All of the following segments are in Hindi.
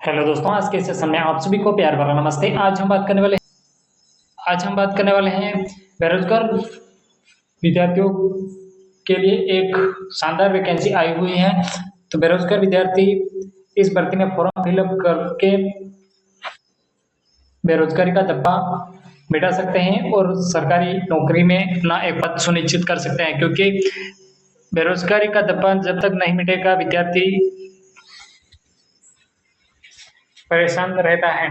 हेलो दोस्तों, आज के सेशन में आप सभी को प्यार भरा नमस्ते। आज हम बात करने वाले हैं बेरोजगार विद्यार्थियों के लिए एक शानदार वैकेंसी आई हुई है। तो बेरोजगार विद्यार्थी इस भर्ती में फॉर्म फिलअप करके बेरोजगारी का धब्बा मिटा सकते हैं और सरकारी नौकरी में अपना एक पद सुनिश्चित कर सकते हैं, क्योंकि बेरोजगारी का धब्बा जब तक नहीं मिटेगा विद्यार्थी परेशान रहता है।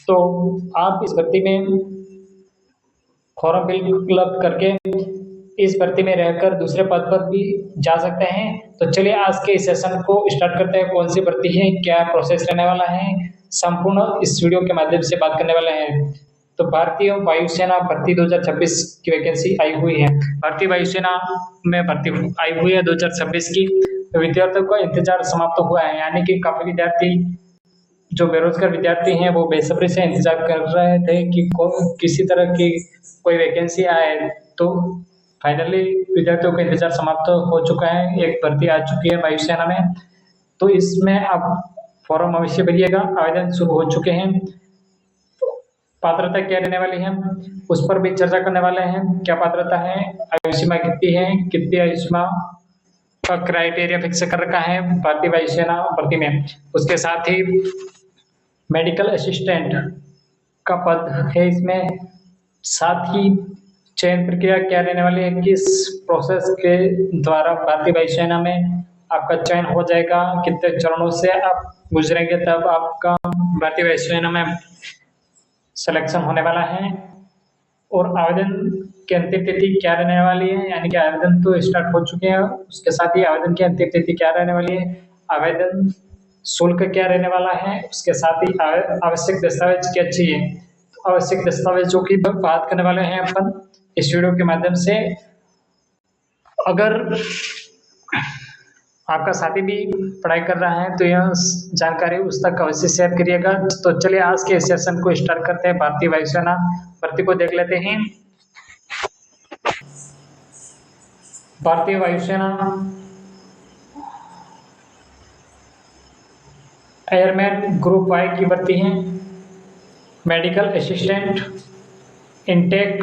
तो आप इस भर्ती में फॉर्म फिलअप करके इस भर्ती में रहकर दूसरे पद पर भी जा सकते हैं। तो चलिए आज के इस सेशन को स्टार्ट करते हैं। कौन सी भर्ती है, क्या प्रोसेस रहने वाला है, संपूर्ण इस वीडियो के माध्यम से बात करने वाले हैं। तो भारतीय वायुसेना भर्ती 2026 की वैकेंसी आई हुई है। भारतीय वायुसेना में भर्ती आई हुई है 2026 की। तो विद्यार्थियों का इंतजार समाप्त हुआ है, यानी कि काफी विद्यार्थी जो बेरोजगार विद्यार्थी हैं वो बेसब्री से इंतजार कर रहे थे कि किसी तरह की कोई वैकेंसी आए। तो फाइनली विद्यार्थियों का इंतजार समाप्त हो चुका है, एक भर्ती आ चुकी है वायुसेना में। तो इसमें आप फॉर्म अवश्य भरिएगा, आवेदन शुरू हो चुके हैं। पात्रता क्या रहने वाली है उस पर भी चर्चा करने वाले हैं। क्या पात्रता है, आयु सीमा कितनी है, कितनी आयु सीमा का क्राइटेरिया फिक्स कर रखा है भारतीय वायुसेना भर्ती में। उसके साथ ही मेडिकल असिस्टेंट का पद है इसमें। साथ ही चयन प्रक्रिया क्या रहने वाली है, किस प्रोसेस के द्वारा भारतीय वायुसेना में आपका चयन हो जाएगा, कितने चरणों से आप गुजरेंगे तब आपका भारतीय वायुसेना में सिलेक्शन होने वाला है। और आवेदन की अंतिम तिथि क्या रहने वाली है, यानी कि आवेदन तो स्टार्ट हो चुके हैं, उसके साथ ही आवेदन की अंतिम तिथि क्या रहने वाली है, आवेदन शुल्क क्या रहने वाला है, उसके साथ ही आवश्यक दस्तावेज क्या चाहिए। तो आवश्यक दस्तावेजों की बात करने वाले हैं अपन इस वीडियो के माध्यम से। अगर आपका साथी भी पढ़ाई कर रहा है तो यह जानकारी उस तक अवश्य शेयर करिएगा। तो चलिए आज के सेशन को स्टार्ट करते हैं। भारतीय वायुसेना भर्ती को देख लेते हैं। भारतीय वायुसेना एयरमैन ग्रुप वाई की भर्ती है। मेडिकल असिस्टेंट इनटेक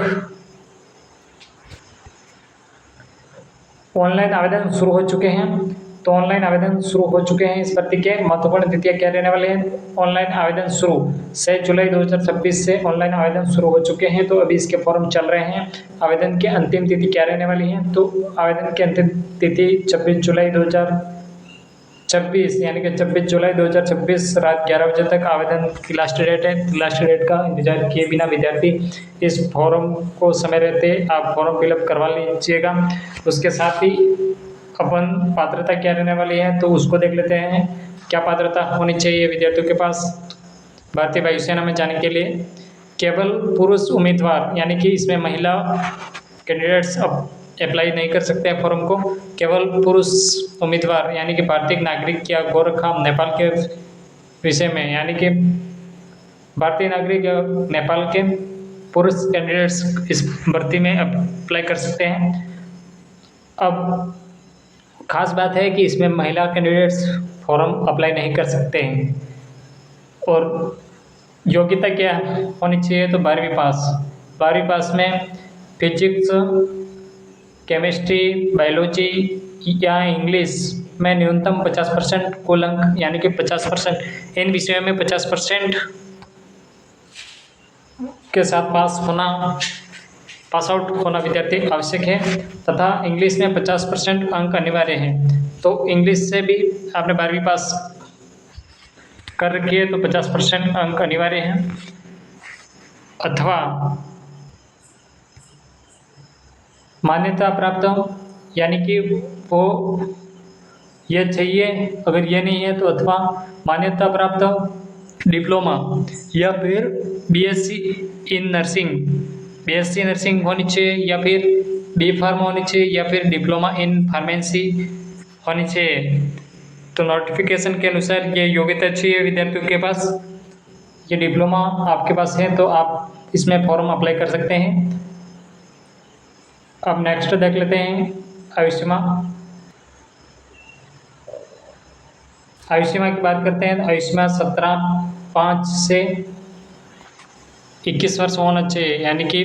ऑनलाइन आवेदन शुरू हो चुके हैं। तो ऑनलाइन आवेदन शुरू हो चुके हैं। इस भर्ती के महत्वपूर्ण तिथियां क्या रहने वाले हैं। ऑनलाइन आवेदन शुरू 6 जुलाई 2026 से ऑनलाइन आवेदन शुरू हो चुके हैं। तो अभी इसके फॉर्म चल रहे हैं। आवेदन की अंतिम तिथि क्या रहने वाली है, तो आवेदन की अंतिम तिथि 26 जुलाई 2026 यानी कि 26 जुलाई 2026 रात 11 बजे तक आवेदन की लास्ट डेट है। लास्ट डेट का इंतजार किए बिना विद्यार्थी इस फॉर्म को समय रहते आप फॉर्म फिलअप करवा लीजिएगा। उसके साथ ही अपन पात्रता क्या रहने वाली है तो उसको देख लेते हैं। क्या पात्रता होनी चाहिए विद्यार्थियों के पास भारतीय वायुसेना में जाने के लिए। केवल पुरुष उम्मीदवार, यानी कि इसमें महिला कैंडिडेट्स अब अप्लाई नहीं कर सकते हैं फॉर्म को। केवल पुरुष उम्मीदवार यानी कि भारतीय नागरिक या गोरखधाम नेपाल के विषय में, यानी कि भारतीय नागरिक या नेपाल के पुरुष कैंडिडेट्स इस भर्ती में अप्लाई कर सकते हैं। अब खास बात है कि इसमें महिला कैंडिडेट्स फॉर्म अप्लाई नहीं कर सकते हैं। और योग्यता क्या होनी चाहिए, तो 12वीं पास। 12वीं पास में फिजिक्स, केमिस्ट्री, बायोलॉजी या इंग्लिश में न्यूनतम 50% कुल अंक, यानी कि 50%, इन विषयों में 50% के साथ पास आउट होना विद्यार्थी आवश्यक है। तथा इंग्लिश में 50% अंक अनिवार्य हैं। तो इंग्लिश से भी आपने 12वीं पास कर रखी है तो 50% अंक अनिवार्य हैं। अथवा मान्यता प्राप्त, यानी कि वो ये चाहिए, अगर ये नहीं है तो अथवा मान्यता प्राप्त डिप्लोमा या फिर BSc in nursing, BSc nursing होनी चाहिए, या फिर बी फार्म होनी चाहिए, या फिर डिप्लोमा इन फार्मेसी होनी चाहिए। तो नोटिफिकेशन के अनुसार ये योग्यता चाहिए विद्यार्थियों के पास। ये डिप्लोमा आपके पास है तो आप इसमें फॉर्म अप्लाई कर सकते हैं। अब नेक्स्ट देख लेते हैं आयु सीमा। आयु सीमा की बात करते हैं तो आयु सीमा 17/5 से 21 वर्ष होना चाहिए, यानी कि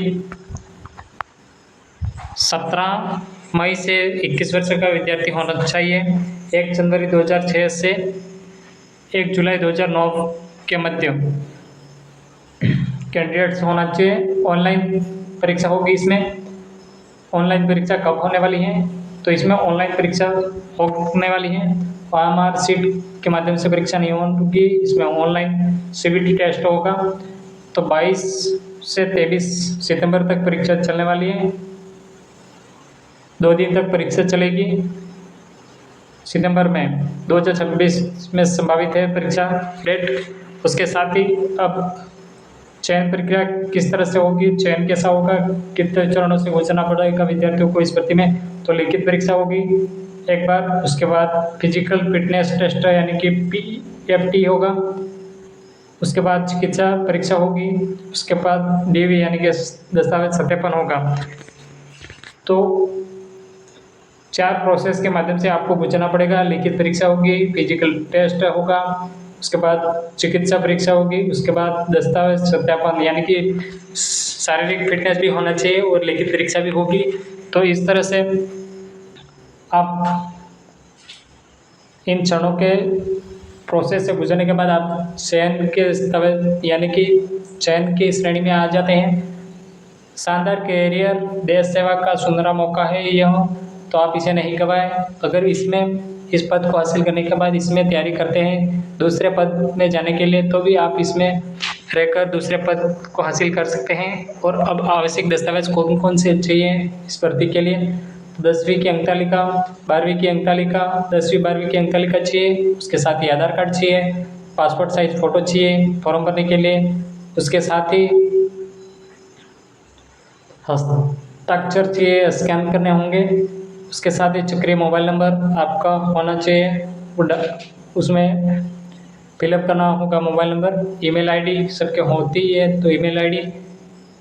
17 मई से 21 वर्ष का विद्यार्थी होना चाहिए। 1 जनवरी 2006 से 1 जुलाई 2009 के मध्य कैंडिडेट्स होना चाहिए। ऑनलाइन परीक्षा होगी। इसमें ऑनलाइन परीक्षा कब होने वाली है, तो इसमें ऑनलाइन परीक्षा होने वाली है, OMR सीट के माध्यम से परीक्षा नहीं होगी। इसमें ऑनलाइन CBT टेस्ट होगा। तो 22 से 23 सितंबर तक परीक्षा चलने वाली है। 2 दिन तक परीक्षा चलेगी। सितंबर में 2026 में संभावित है परीक्षा डेट। उसके साथ ही अब चयन प्रक्रिया किस तरह से होगी, चयन कैसा होगा, कितने चरणों से गुजरना पड़ेगा विद्यार्थियों को इस भर्ती में, तो लिखित परीक्षा होगी एक बार। उसके बाद फिजिकल फिटनेस टेस्ट यानी कि PFT होगा। उसके बाद चिकित्सा परीक्षा होगी। उसके बाद DV यानी कि दस्तावेज सत्यापन होगा। तो 4 प्रोसेस के माध्यम से आपको गुजरना पड़ेगा। लिखित परीक्षा होगी, फिजिकल टेस्ट होगा, उसके बाद चिकित्सा परीक्षा होगी, उसके बाद दस्तावेज सत्यापन यानी कि शारीरिक फिटनेस भी होना चाहिए और लिखित परीक्षा भी होगी। तो इस तरह से आप इन चरणों के प्रोसेस से गुजरने के बाद आप चयन के दस्तावेज यानी कि चयन की श्रेणी में आ जाते हैं। शानदार कैरियर, देश सेवा का सुनहरा मौका है यह, तो आप इसे नहीं गवाएं। अगर इस पद को हासिल करने के बाद इसमें तैयारी करते हैं दूसरे पद में जाने के लिए, तो भी आप इसमें रहकर दूसरे पद को हासिल कर सकते हैं। और अब आवश्यक दस्तावेज कौन कौन से चाहिए इस भर्ती के लिए, 10वीं की अंक तालिका, 12वीं की अंक तालिका, 10वीं 12वीं की अंक तालिका चाहिए। उसके साथ ही आधार कार्ड चाहिए, पासपोर्ट साइज फ़ोटो चाहिए फॉर्म भरने के लिए। उसके साथ ही हस्ताक्षर चाहिए, स्कैन करने होंगे। उसके साथ ही चक्रीय मोबाइल नंबर आपका होना चाहिए, उसमें फिलअप करना होगा मोबाइल नंबर। ईमेल आईडी सबके होती है, तो ईमेल आईडी।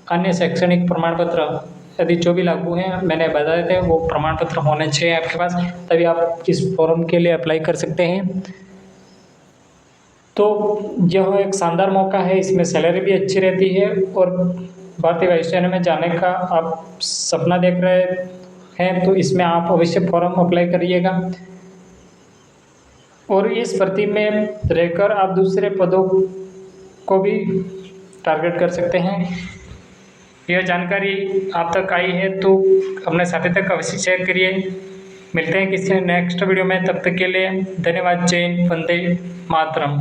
अन्य शैक्षणिक प्रमाण पत्र यदि जो भी लागू हैं मैंने बताए थे वो प्रमाण पत्र होने चाहिए आपके पास, तभी आप इस फॉर्म के लिए अप्लाई कर सकते हैं। तो यह एक शानदार मौका है, इसमें सैलरी भी अच्छी रहती है और भारतीय वायुसेना में जाने का आप सपना देख रहे हैं तो इसमें आप अवश्य फॉर्म अप्लाई करिएगा। और इस भर्ती में रहकर आप दूसरे पदों को भी टारगेट कर सकते हैं। यह जानकारी आप तक आई है तो अपने साथी तक अवश्य शेयर करिए। मिलते हैं किसी नेक्स्ट वीडियो में, तब तक के लिए धन्यवाद। जय हिंद, वंदे मातरम।